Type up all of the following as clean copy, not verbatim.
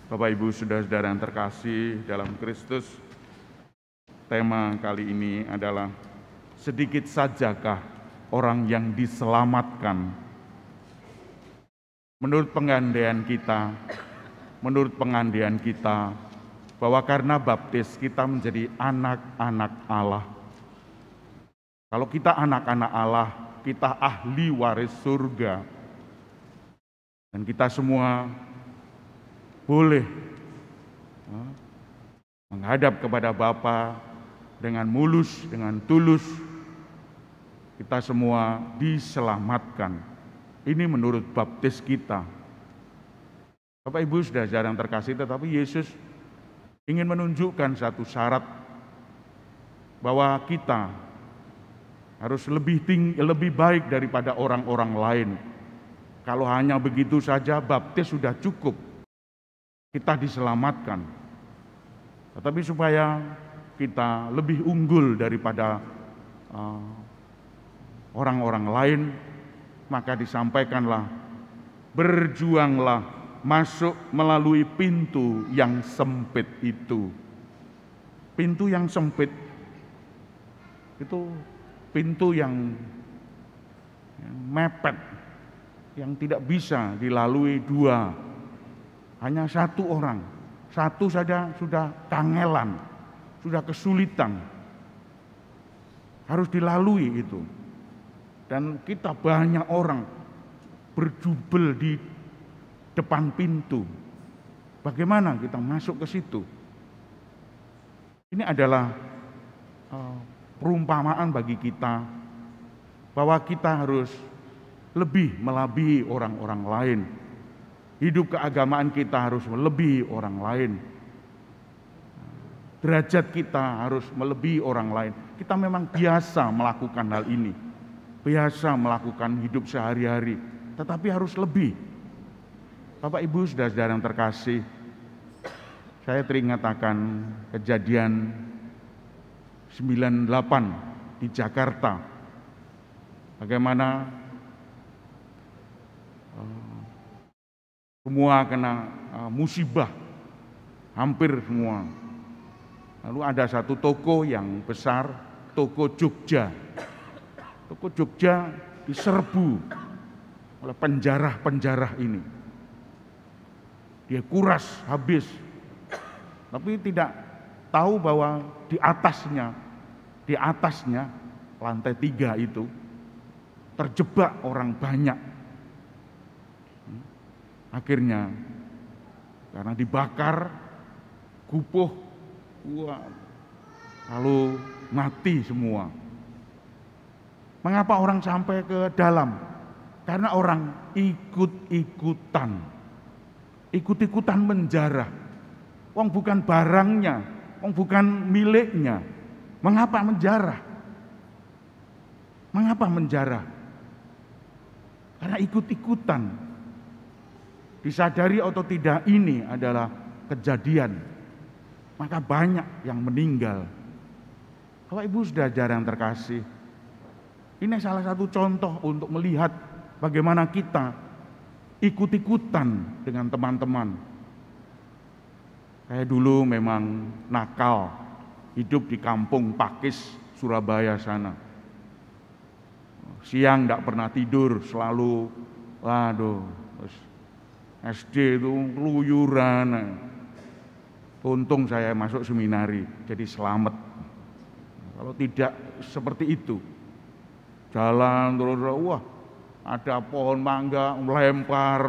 Bapak Ibu saudara-saudara yang terkasih dalam Kristus, tema kali ini adalah sedikit sajakah orang yang diselamatkan. Menurut pengandian kita, bahwa karena baptis kita menjadi anak-anak Allah. Kalau kita anak-anak Allah, kita ahli waris surga. Dan kita semua boleh menghadap kepada Bapa dengan mulus, dengan tulus. Kita semua diselamatkan. Ini menurut baptis kita. Bapak Ibu saudara-saudara yang terkasih, tetapi Yesus ingin menunjukkan satu syarat bahwa kita harus lebih baik daripada orang-orang lain. Kalau hanya begitu saja baptis sudah cukup, kita diselamatkan. Tetapi supaya kita lebih unggul daripada orang-orang lain, maka disampaikanlah, berjuanglah masuk melalui pintu yang sempit itu. Pintu yang sempit itu pintu yang mepet, yang tidak bisa dilalui dua. Hanya satu orang, satu saja sudah kangelan, sudah kesulitan, harus dilalui itu. Dan kita banyak orang berjubel di depan pintu. Bagaimana kita masuk ke situ? Ini adalah perumpamaan bagi kita bahwa kita harus lebih melebihi orang-orang lain. Hidup keagamaan kita harus melebihi orang lain. Derajat kita harus melebihi orang lain. Kita memang biasa melakukan hal ini. Biasa melakukan hidup sehari-hari. Tetapi harus lebih. Bapak Ibu saudara-saudara yang terkasih, saya teringat akan kejadian 98 di Jakarta. Bagaimana semua kena musibah, hampir semua. Lalu ada satu toko yang besar, toko Jogja. Toko Jogja diserbu oleh penjarah-penjarah ini. Dia kuras habis, tapi tidak tahu bahwa di atasnya lantai 3 itu terjebak orang banyak. Akhirnya karena dibakar, gupuh, lalu mati semua. Mengapa orang sampai ke dalam? Karena orang ikut-ikutan menjarah. Wong bukan barangnya, wong bukan miliknya. Mengapa menjarah? Mengapa menjarah? Karena ikut-ikutan. Disadari atau tidak, ini adalah kejadian. Maka banyak yang meninggal. Bapak Ibu saudara yang terkasih, ini salah satu contoh untuk melihat bagaimana kita ikut-ikutan dengan teman-teman. Saya dulu memang nakal, hidup di kampung Pakis, Surabaya sana. Siang tidak pernah tidur, selalu SD itu keluyuran. Untung saya masuk seminari, jadi selamat. Kalau tidak seperti itu, jalan terus, ada pohon mangga, melempar,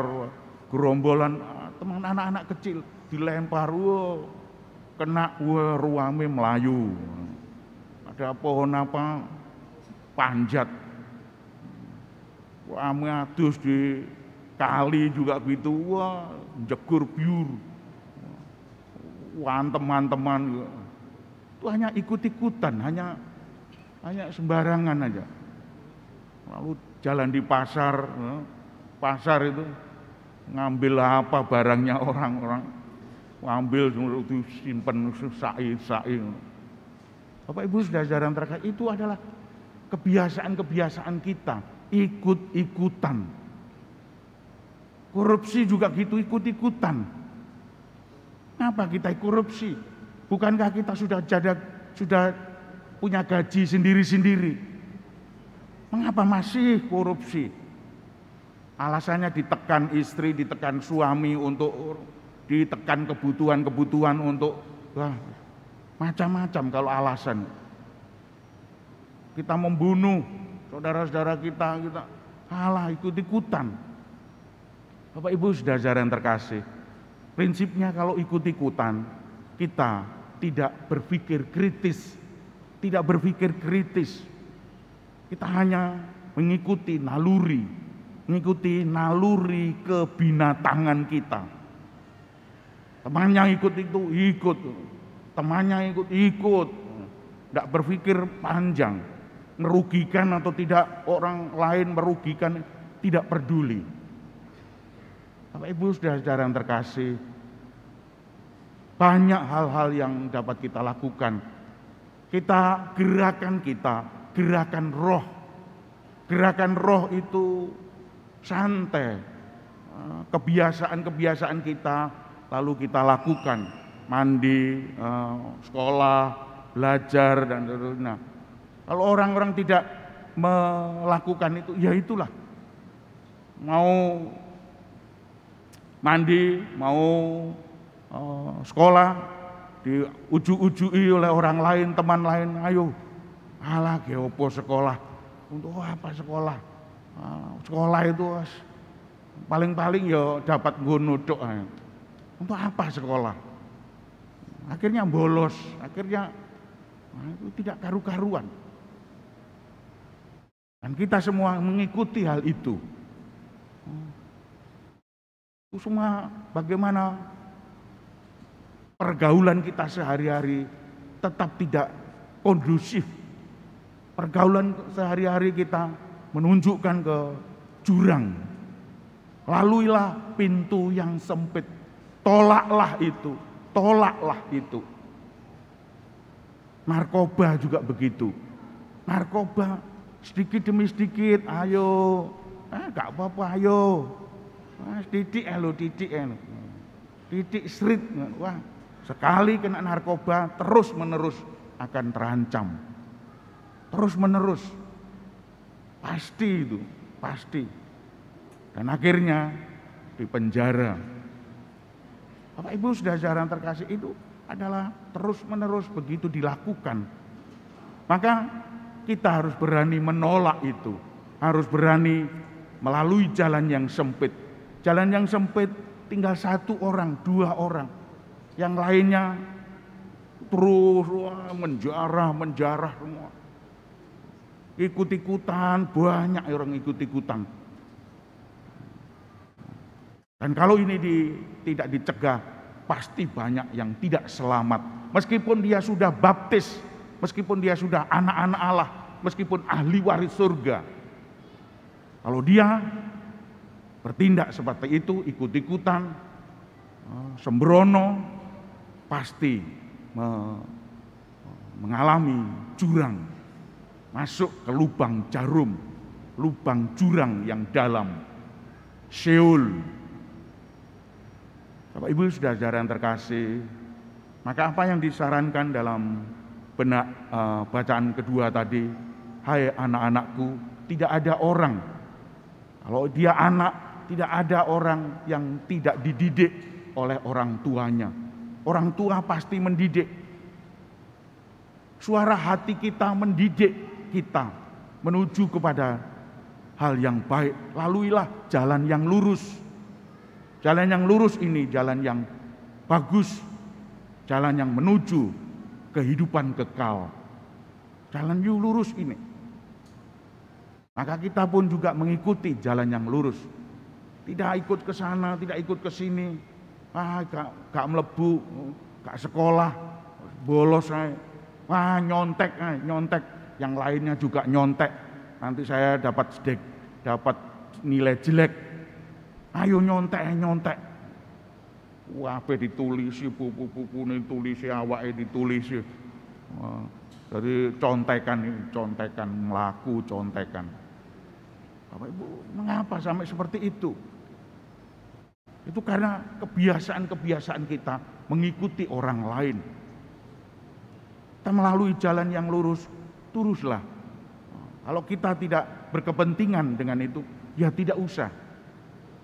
gerombolan teman anak-anak kecil dilempar, kena, ruame melayu. Ada pohon panjat, ruame adus di kali juga begitu, jegur biur. Teman-teman itu hanya ikut-ikutan, hanya sembarangan aja. Lalu jalan di pasar itu ngambil apa barangnya orang-orang, ngambil itu simpen sai. Bapak Ibu saudara-saudara yang terkasih, itu adalah kebiasaan-kebiasaan kita, ikut-ikutan. Korupsi juga gitu, ikut-ikutan. Ngapa kita korupsi? Bukankah kita sudah punya gaji sendiri-sendiri? Mengapa masih korupsi? Alasannya ditekan istri, ditekan suami, untuk ditekan kebutuhan-kebutuhan untuk macam-macam kalau alasan. Kita membunuh saudara-saudara kita ikut-ikutan. Bapak Ibu saudara yang terkasih, prinsipnya kalau ikut-ikutan, kita tidak berpikir kritis. Kita hanya mengikuti naluri kebinatangan kita. Temannya ikut itu, ikut. Temannya ikut. Tidak berpikir panjang. Merugikan atau tidak, orang lain merugikan, tidak peduli. Bapak Ibu saudara yang terkasih, banyak hal-hal yang dapat kita lakukan. Gerakan roh. Gerakan roh itu santai. Kebiasaan-kebiasaan kita lalu kita lakukan. Mandi, sekolah, belajar, dan seterusnya. Kalau orang-orang tidak melakukan itu, ya itulah. Mau mandi, mau sekolah, diuju-ujui oleh orang lain, teman lain, ayo, alah geopo sekolah, untuk apa sekolah? Sekolah itu paling-paling ya dapat ngono tok. Untuk apa sekolah? Akhirnya bolos, akhirnya itu tidak karu-karuan. Dan kita semua mengikuti hal itu. Itu semua bagaimana pergaulan kita sehari-hari tetap tidak kondusif. Pergaulan sehari-hari kita menunjukkan ke jurang. Laluilah pintu yang sempit. Tolaklah itu. Narkoba juga begitu. Narkoba sedikit demi sedikit, ayo. Gak apa-apa, ayo. Titik street. Wah, sekali kena narkoba terus menerus akan terancam. Terus menerus. Pasti. Dan akhirnya di penjara. Bapak Ibu saudara yang terkasih, itu adalah terus menerus begitu dilakukan. Maka kita harus berani menolak itu. Harus berani melalui jalan yang sempit. Jalan yang sempit tinggal 1 orang, 2 orang. Yang lainnya terus menjarah semua. Ikut-ikutan, banyak orang ikut-ikutan. Dan kalau ini tidak dicegah, pasti banyak yang tidak selamat. Meskipun dia sudah baptis, meskipun dia sudah anak-anak Allah, meskipun ahli waris surga. Kalau dia bertindak seperti itu, ikut-ikutan, sembrono, pasti mengalami jurang, masuk ke lubang jarum, lubang jurang yang dalam, Sheol. Bapak Ibu saudara yang terkasih, maka apa yang disarankan dalam benak bacaan kedua tadi, hai anak-anakku, tidak ada orang, kalau dia anak, tidak ada orang yang tidak dididik oleh orang tuanya. Orang tua pasti mendidik. Suara hati kita mendidik kita menuju kepada hal yang baik. Laluilah jalan yang lurus. Jalan yang lurus ini jalan yang bagus. Jalan yang menuju kehidupan kekal. Jalan yang lurus ini. Maka kita pun juga mengikuti jalan yang lurus. Tidak ikut ke sana, tidak ikut ke sini. Gak melebu, gak sekolah, bolos saya. Wah, nyontek. Yang lainnya juga nyontek. Nanti saya dapat nilai jelek. Ayo nyontek. Wah, ditulisi, buku-buku ini tulisi, awake ditulisi. Jadi contekan, melaku contekan. Bapak Ibu, mengapa sampai seperti itu? Itu karena kebiasaan-kebiasaan kita mengikuti orang lain. Kita melalui jalan yang lurus, teruslah. Kalau kita tidak berkepentingan dengan itu, ya tidak usah.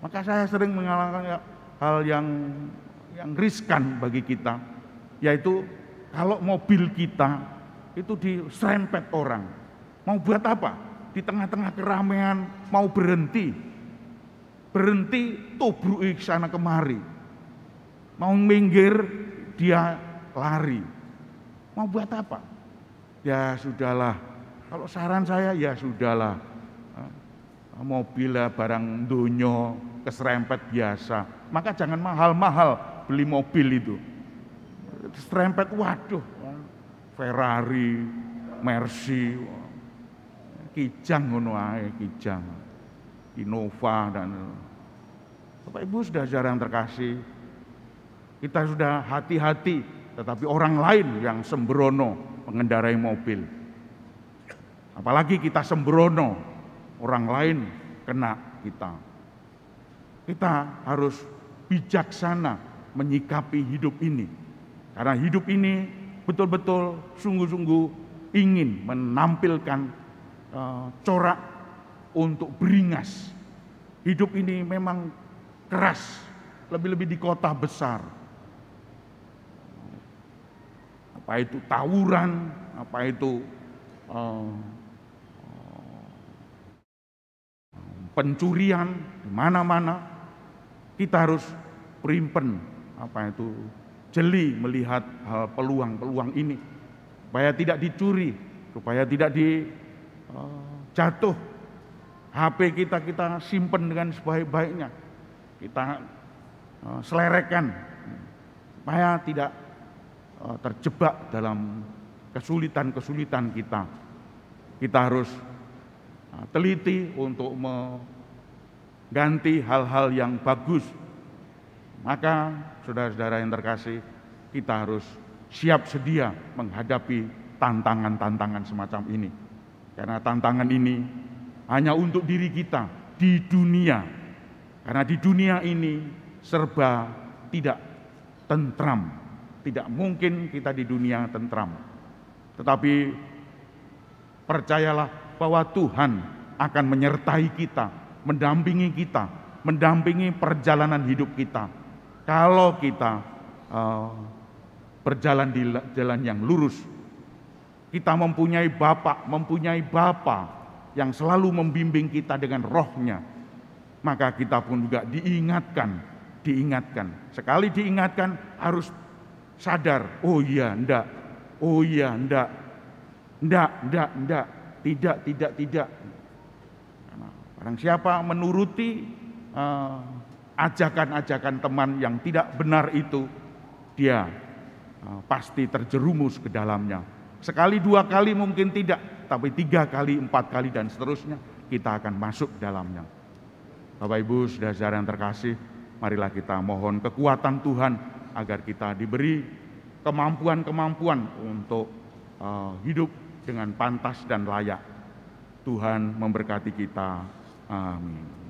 Maka saya sering mengalami hal yang riskan bagi kita, yaitu kalau mobil kita itu diserempet orang. Mau buat apa? Di tengah-tengah keramaian mau berhenti, tobruki sana kemari. Mau minggir, dia lari. Mau buat apa? Ya sudahlah. Kalau saran saya, ya sudahlah. Mobil barang dunyo keserempet biasa. Maka jangan mahal-mahal beli mobil itu. Serempet, waduh, Ferrari, Mercy, Kijang ngono ae, Kijang, Innova dan Bapak Ibu sudah jarang terkasih. Kita sudah hati-hati, tetapi orang lain yang sembrono mengendarai mobil. Apalagi kita sembrono, orang lain kena kita. Kita harus bijaksana menyikapi hidup ini. Karena hidup ini betul-betul sungguh-sungguh ingin menampilkan corak untuk beringas. Hidup ini memang keras, lebih-lebih di kota besar. Apa itu tawuran, apa itu pencurian di mana-mana, kita harus primpen, apa itu jeli melihat peluang-peluang ini, supaya tidak dicuri, supaya tidak jatuh. HP kita simpen dengan sebaik-baiknya, kita selerekan, supaya tidak terjebak dalam kesulitan-kesulitan kita. Kita harus teliti untuk mengganti hal-hal yang bagus. Maka saudara-saudara yang terkasih, kita harus siap sedia menghadapi tantangan-tantangan semacam ini. Karena tantangan ini hanya untuk diri kita di dunia. Karena di dunia ini serba tidak tentram. Tidak mungkin kita di dunia tentram. Tetapi percayalah bahwa Tuhan akan menyertai kita, mendampingi perjalanan hidup kita. Kalau kita berjalan di jalan yang lurus, kita mempunyai Bapa yang selalu membimbing kita dengan rohnya, maka kita pun juga diingatkan. Sekali diingatkan harus sadar, oh iya, enggak, tidak. Barang siapa menuruti ajakan-ajakan teman yang tidak benar itu, dia pasti terjerumus ke dalamnya. Sekali, dua kali mungkin tidak, tapi 3 kali, 4 kali dan seterusnya kita akan masuk dalamnya. Bapak Ibu saudara yang terkasih, marilah kita mohon kekuatan Tuhan agar kita diberi kemampuan untuk hidup dengan pantas dan layak. Tuhan memberkati kita. Amin.